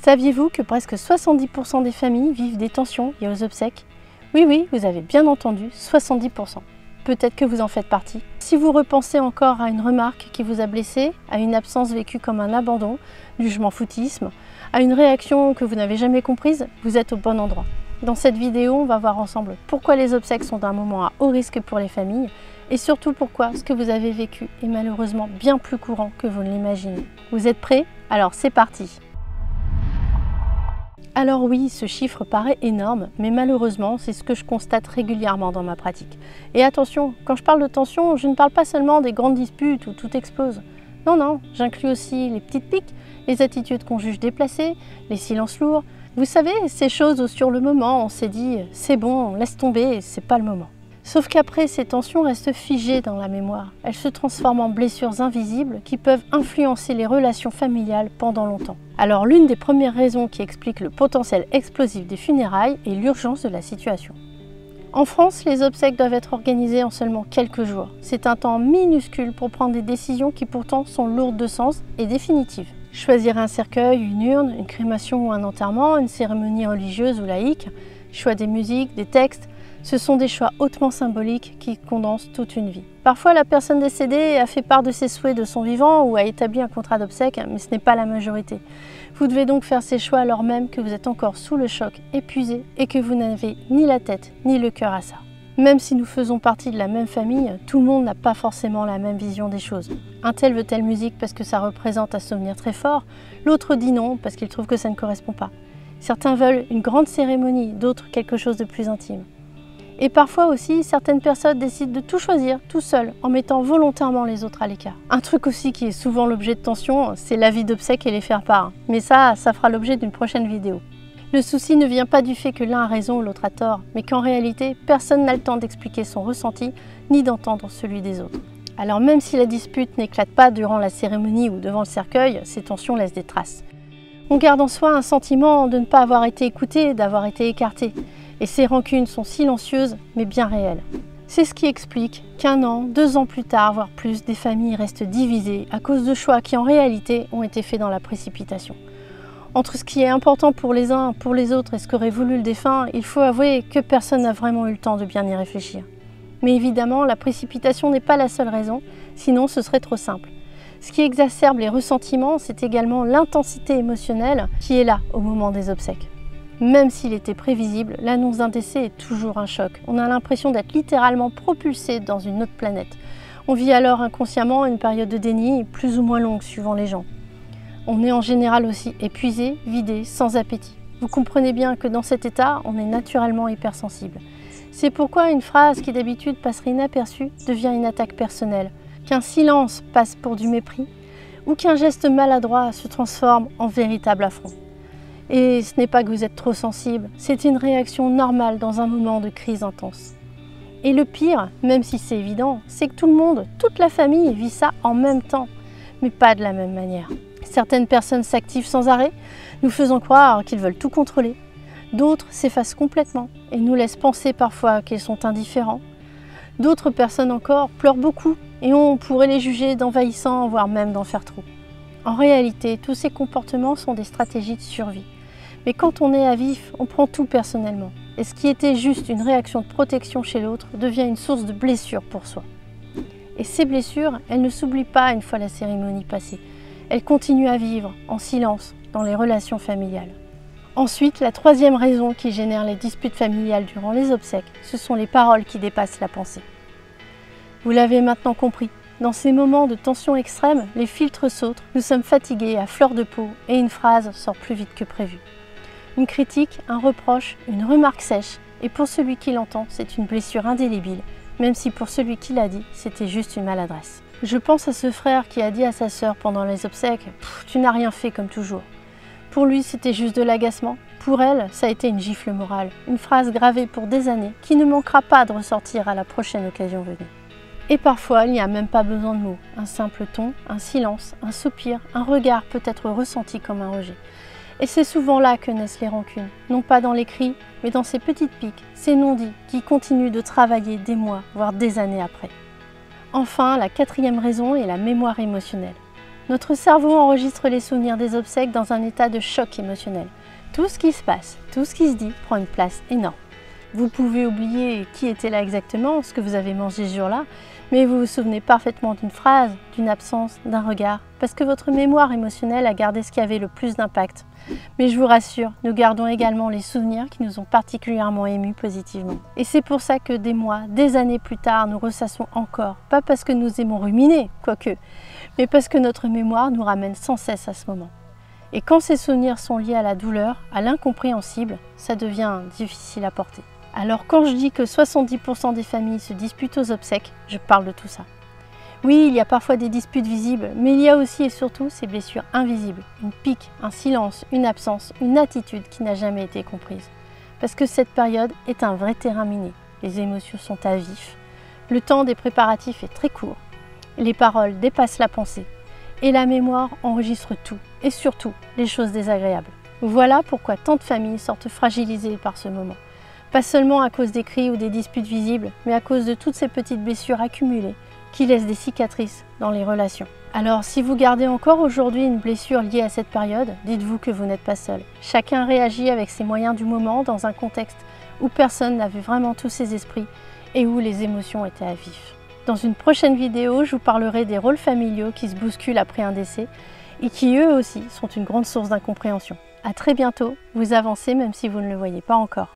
Saviez-vous que presque 70% des familles vivent des tensions liées aux obsèques? Oui, vous avez bien entendu, 70%. Peut-être que vous en faites partie. Si vous repensez encore à une remarque qui vous a blessé, à une absence vécue comme un abandon, du je m'en foutisme, à une réaction que vous n'avez jamais comprise, vous êtes au bon endroit. Dans cette vidéo, on va voir ensemble pourquoi les obsèques sont un moment à haut risque pour les familles et surtout pourquoi ce que vous avez vécu est malheureusement bien plus courant que vous ne l'imaginez. Vous êtes prêts? Alors c'est parti! Alors oui, ce chiffre paraît énorme, mais malheureusement, c'est ce que je constate régulièrement dans ma pratique. Et attention, quand je parle de tension, je ne parle pas seulement des grandes disputes où tout explose. Non, j'inclus aussi les petites piques, les attitudes qu'on juge déplacées, les silences lourds. Vous savez, ces choses où sur le moment, on s'est dit « c'est bon, laisse tomber, c'est pas le moment ». Sauf qu'après, ces tensions restent figées dans la mémoire. Elles se transforment en blessures invisibles qui peuvent influencer les relations familiales pendant longtemps. Alors l'une des premières raisons qui explique le potentiel explosif des funérailles est l'urgence de la situation. En France, les obsèques doivent être organisées en seulement quelques jours. C'est un temps minuscule pour prendre des décisions qui pourtant sont lourdes de sens et définitives. Choisir un cercueil, une urne, une crémation ou un enterrement, une cérémonie religieuse ou laïque, choix des musiques, des textes, ce sont des choix hautement symboliques qui condensent toute une vie. Parfois, la personne décédée a fait part de ses souhaits de son vivant ou a établi un contrat d'obsèques, mais ce n'est pas la majorité. Vous devez donc faire ces choix alors même que vous êtes encore sous le choc, épuisé et que vous n'avez ni la tête ni le cœur à ça. Même si nous faisons partie de la même famille, tout le monde n'a pas forcément la même vision des choses. Un tel veut telle musique parce que ça représente un souvenir très fort, l'autre dit non parce qu'il trouve que ça ne correspond pas. Certains veulent une grande cérémonie, d'autres quelque chose de plus intime. Et parfois aussi, certaines personnes décident de tout choisir, tout seul, en mettant volontairement les autres à l'écart. Un truc aussi qui est souvent l'objet de tension, c'est l'avis d'obsèques et les faire-part. Mais ça fera l'objet d'une prochaine vidéo. Le souci ne vient pas du fait que l'un a raison ou l'autre a tort, mais qu'en réalité, personne n'a le temps d'expliquer son ressenti, ni d'entendre celui des autres. Alors même si la dispute n'éclate pas durant la cérémonie ou devant le cercueil, ces tensions laissent des traces. On garde en soi un sentiment de ne pas avoir été écouté, d'avoir été écarté. Et ces rancunes sont silencieuses, mais bien réelles. C'est ce qui explique qu'un an, 2 ans plus tard, voire plus, des familles restent divisées à cause de choix qui en réalité ont été faits dans la précipitation. Entre ce qui est important pour les uns, pour les autres et ce qu'aurait voulu le défunt, il faut avouer que personne n'a vraiment eu le temps de bien y réfléchir. Mais évidemment, la précipitation n'est pas la seule raison, sinon ce serait trop simple. Ce qui exacerbe les ressentiments, c'est également l'intensité émotionnelle qui est là au moment des obsèques. Même s'il était prévisible, l'annonce d'un décès est toujours un choc. On a l'impression d'être littéralement propulsé dans une autre planète. On vit alors inconsciemment une période de déni, plus ou moins longue suivant les gens. On est en général aussi épuisé, vidé, sans appétit. Vous comprenez bien que dans cet état, on est naturellement hypersensible. C'est pourquoi une phrase qui d'habitude passerait inaperçue devient une attaque personnelle, qu'un silence passe pour du mépris, ou qu'un geste maladroit se transforme en véritable affront. Et ce n'est pas que vous êtes trop sensible, c'est une réaction normale dans un moment de crise intense. Et le pire, même si c'est évident, c'est que tout le monde, toute la famille vit ça en même temps, mais pas de la même manière. Certaines personnes s'activent sans arrêt, nous faisant croire qu'ils veulent tout contrôler. D'autres s'effacent complètement et nous laissent penser parfois qu'ils sont indifférents. D'autres personnes encore pleurent beaucoup et on pourrait les juger d'envahissants, voire même d'en faire trop. En réalité, tous ces comportements sont des stratégies de survie. Mais quand on est à vif, on prend tout personnellement. Et ce qui était juste une réaction de protection chez l'autre devient une source de blessure pour soi. Et ces blessures, elles ne s'oublient pas une fois la cérémonie passée. Elles continuent à vivre en silence dans les relations familiales. Ensuite, la troisième raison qui génère les disputes familiales durant les obsèques, ce sont les paroles qui dépassent la pensée. Vous l'avez maintenant compris. Dans ces moments de tension extrême, les filtres sautent, nous sommes fatigués à fleur de peau et une phrase sort plus vite que prévu. Une critique, un reproche, une remarque sèche, et pour celui qui l'entend, c'est une blessure indélébile, même si pour celui qui l'a dit, c'était juste une maladresse. Je pense à ce frère qui a dit à sa sœur pendant les obsèques « Tu n'as rien fait comme toujours ». Pour lui, c'était juste de l'agacement. Pour elle, ça a été une gifle morale, une phrase gravée pour des années qui ne manquera pas de ressortir à la prochaine occasion venue. Et parfois, il n'y a même pas besoin de mots. Un simple ton, un silence, un soupir, un regard peut être ressenti comme un rejet. Et c'est souvent là que naissent les rancunes, non pas dans les cris, mais dans ces petites piques, ces non-dits qui continuent de travailler des mois, voire des années après. Enfin, la quatrième raison est la mémoire émotionnelle. Notre cerveau enregistre les souvenirs des obsèques dans un état de choc émotionnel. Tout ce qui se passe, tout ce qui se dit prend une place énorme. Vous pouvez oublier qui était là exactement, ce que vous avez mangé ce jour-là, mais vous vous souvenez parfaitement d'une phrase, d'une absence, d'un regard, parce que votre mémoire émotionnelle a gardé ce qui avait le plus d'impact. Mais je vous rassure, nous gardons également les souvenirs qui nous ont particulièrement émus positivement. Et c'est pour ça que des mois, des années plus tard, nous ressassons encore, pas parce que nous aimons ruminer, quoique, mais parce que notre mémoire nous ramène sans cesse à ce moment. Et quand ces souvenirs sont liés à la douleur, à l'incompréhensible, ça devient difficile à porter. Alors quand je dis que 70% des familles se disputent aux obsèques, je parle de tout ça. Oui, il y a parfois des disputes visibles, mais il y a aussi et surtout ces blessures invisibles, une pique, un silence, une absence, une attitude qui n'a jamais été comprise. Parce que cette période est un vrai terrain miné, les émotions sont à vif, le temps des préparatifs est très court, les paroles dépassent la pensée, et la mémoire enregistre tout, et surtout les choses désagréables. Voilà pourquoi tant de familles sortent fragilisées par ce moment. Pas seulement à cause des cris ou des disputes visibles, mais à cause de toutes ces petites blessures accumulées qui laissent des cicatrices dans les relations. Alors si vous gardez encore aujourd'hui une blessure liée à cette période, dites-vous que vous n'êtes pas seul. Chacun réagit avec ses moyens du moment dans un contexte où personne n'avait vraiment tous ses esprits et où les émotions étaient à vif. Dans une prochaine vidéo, je vous parlerai des rôles familiaux qui se bousculent après un décès et qui eux aussi sont une grande source d'incompréhension. À très bientôt, vous avancez même si vous ne le voyez pas encore.